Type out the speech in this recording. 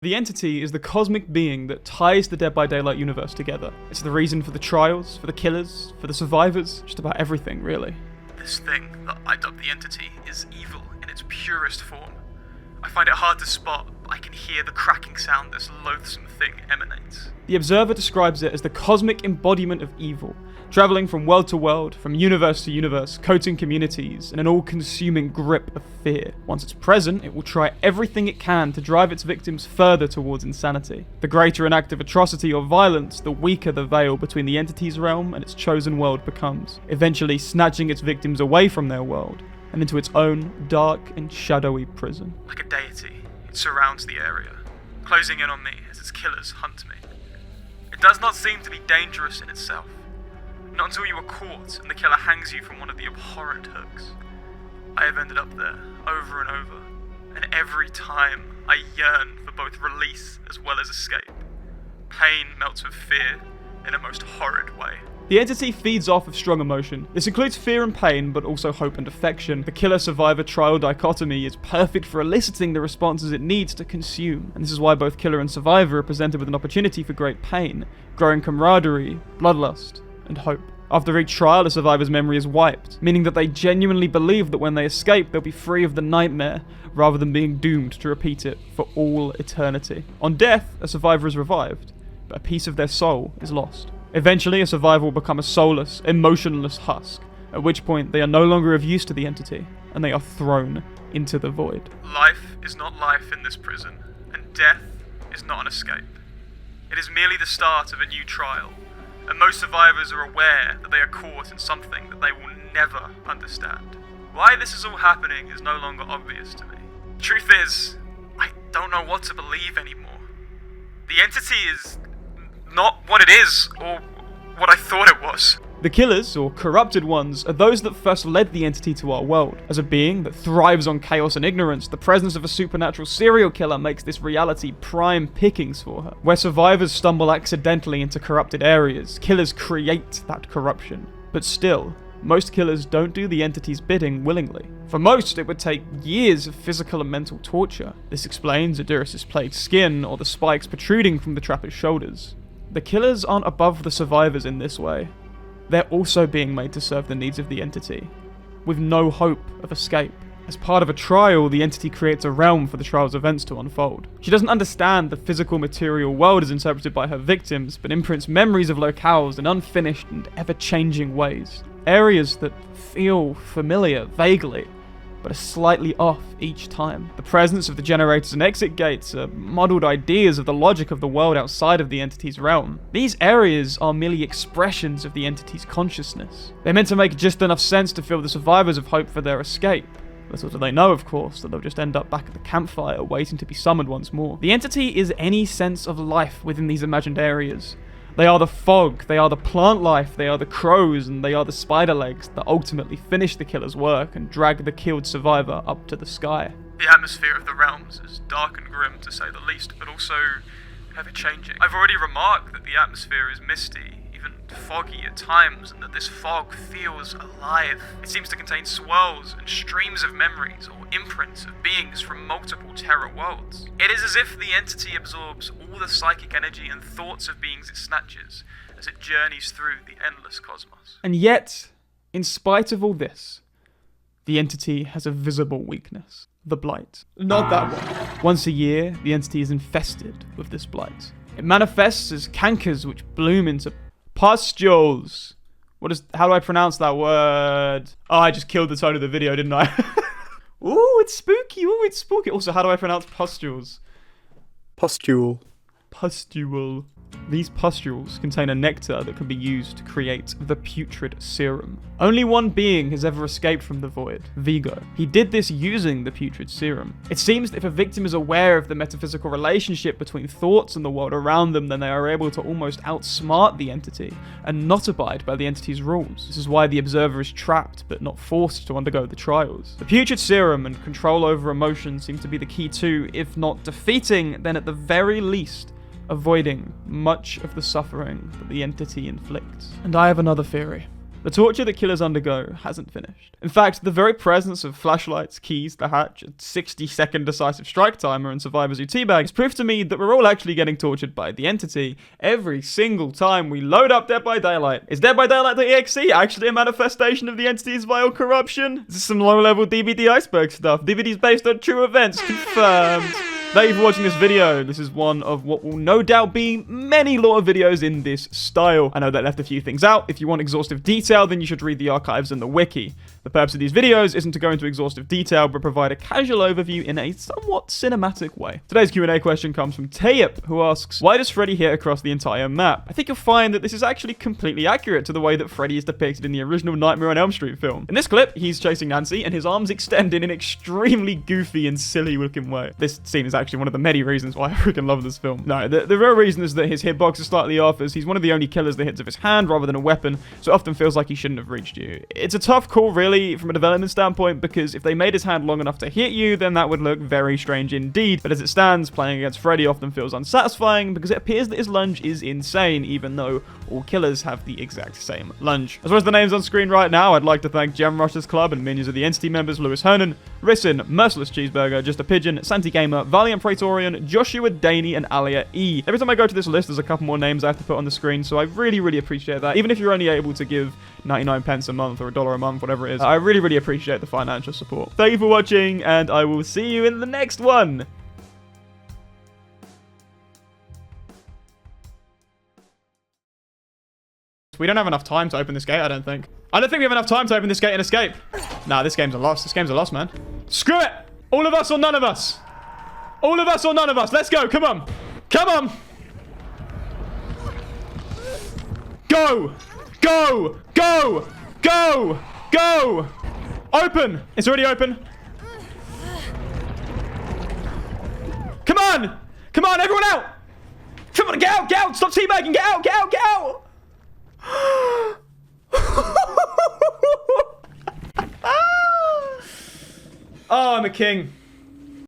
The entity is the cosmic being that ties the Dead by Daylight universe together. It's the reason for the trials, for the killers, for the survivors, just about everything, really. This thing that I dub the entity is evil in its purest form. I find it hard to spot, but I can hear the cracking sound this loathsome thing emanates. The Observer describes it as the cosmic embodiment of evil, travelling from world to world, from universe to universe, coating communities in an all-consuming grip of fear. Once it's present, it will try everything it can to drive its victims further towards insanity. The greater an act of atrocity or violence, the weaker the veil between the entity's realm and its chosen world becomes, eventually snatching its victims away from their world and into its own dark and shadowy prison. Like a deity, it surrounds the area, closing in on me as its killers hunt me. It does not seem to be dangerous in itself. Not until you are caught and the killer hangs you from one of the abhorrent hooks. I have ended up there, over and over, and every time I yearn for both release as well as escape. Pain melts with fear in a most horrid way. The entity feeds off of strong emotion. This includes fear and pain, but also hope and affection. The killer-survivor trial dichotomy is perfect for eliciting the responses it needs to consume, and this is why both killer and survivor are presented with an opportunity for great pain, growing camaraderie, bloodlust, and hope. After each trial, a survivor's memory is wiped, meaning that they genuinely believe that when they escape, they'll be free of the nightmare, rather than being doomed to repeat it for all eternity. On death, a survivor is revived, but a piece of their soul is lost. Eventually, a survivor will become a soulless, emotionless husk, at which point they are no longer of use to the entity, and they are thrown into the void. Life is not life in this prison, and death is not an escape. It is merely the start of a new trial, and most survivors are aware that they are caught in something that they will never understand. Why this is all happening is no longer obvious to me. The truth is, I don't know what to believe anymore. The entity is not what it is, or what I thought it was. The killers, or corrupted ones, are those that first led the entity to our world. As a being that thrives on chaos and ignorance, the presence of a supernatural serial killer makes this reality prime pickings for her. Where survivors stumble accidentally into corrupted areas, killers create that corruption. But still, most killers don't do the entity's bidding willingly. For most, it would take years of physical and mental torture. This explains Adurus' plagued skin, or the spikes protruding from the trapper's shoulders. The killers aren't above the survivors in this way. They're also being made to serve the needs of the entity, with no hope of escape. As part of a trial, the entity creates a realm for the trial's events to unfold. She doesn't understand the physical material world as interpreted by her victims, but imprints memories of locales in unfinished and ever-changing ways. Areas that feel familiar, vaguely, but are slightly off each time. The presence of the generators and exit gates are muddled ideas of the logic of the world outside of the entity's realm. These areas are merely expressions of the entity's consciousness. They're meant to make just enough sense to fill the survivors of hope for their escape. Little do they know, of course, that they'll just end up back at the campfire waiting to be summoned once more. The entity is any sense of life within these imagined areas. They are the fog, they are the plant life, they are the crows, and they are the spider legs that ultimately finish the killer's work and drag the killed survivor up to the sky. The atmosphere of the realms is dark and grim, to say the least, but also ever-changing. I've already remarked that the atmosphere is misty, even foggy at times, and that this fog feels alive. It seems to contain swirls and streams of memories or imprints of beings from multiple terror worlds. It is as if the entity absorbs all the psychic energy and thoughts of beings it snatches as it journeys through the endless cosmos. And yet, in spite of all this, the entity has a visible weakness. The Blight. Not that one. Once a year, the entity is infested with this Blight. It manifests as cankers which bloom into pustules. How do I pronounce that word? Oh, I just killed the tone of the video, didn't I? Ooh, it's spooky. Ooh, it's spooky. Also, how do I pronounce pustules? Pustule. Pustule. These pustules contain a nectar that can be used to create the putrid serum. Only one being has ever escaped from the void, Vigo. He did this using the putrid serum. It seems that if a victim is aware of the metaphysical relationship between thoughts and the world around them, then they are able to almost outsmart the entity and not abide by the entity's rules. This is why the observer is trapped but not forced to undergo the trials. The putrid serum and control over emotion seem to be the key to, if not defeating, then at the very least, avoiding much of the suffering that the entity inflicts. And I have another theory. The torture that killers undergo hasn't finished. In fact, the very presence of flashlights, keys, the hatch, a 60-second decisive strike timer, and survivors who teabag is proof to me that we're all actually getting tortured by the entity every single time we load up Dead by Daylight. Is Dead by Daylight.exe actually a manifestation of the entity's vile corruption? This is some low-level DVD iceberg stuff. DVDs based on true events. Confirmed. Thank you for watching this video. This is one of what will no doubt be many lore videos in this style. I know that left a few things out. If you want exhaustive detail, then you should read the archives and the wiki. The purpose of these videos isn't to go into exhaustive detail, but provide a casual overview in a somewhat cinematic way. Today's Q&A question comes from Tayip, who asks, why does Freddy hit across the entire map? I think you'll find that this is actually completely accurate to the way that Freddy is depicted in the original Nightmare on Elm Street film. In this clip, he's chasing Nancy, and his arms extend in an extremely goofy and silly looking way. This scene is actually one of the many reasons why I freaking love this film. No, the real reason is that his hitbox is slightly off, as he's one of the only killers that hits with his hand rather than a weapon, so it often feels like he shouldn't have reached you. It's a tough call, really, from a development standpoint, because if they made his hand long enough to hit you, then that would look very strange indeed. But as it stands, playing against Freddy often feels unsatisfying, because it appears that his lunge is insane, even though all killers have the exact same lunge. As well as the names on screen right now, I'd like to thank Gem Rushers Club and Minions of the Entity members Lewis Hernan, Rissin, Merciless Cheeseburger, Just a Pigeon, Santi Gamer, Valiant Praetorian, Joshua Daney, and Alia E. Every time I go to this list, there's a couple more names I have to put on the screen, so I really appreciate that. Even if you're only able to give 99 pence a month or $1 a month, whatever it is, I really appreciate the financial support. Thank you for watching, and I will see you in the next one. We don't have enough time to open this gate, I don't think. I don't think we have enough time to open this gate and escape. Nah, this game's a loss. This game's a loss, man. Screw it! All of us or none of us. All of us or none of us. Let's go. Come on. Come on. Go. Go. Go. Go. Go. Open. It's already open. Come on. Come on, everyone out. Come on, get out. Get out. Stop teabagging. Get out. Get out. Get out. Oh, I'm a king.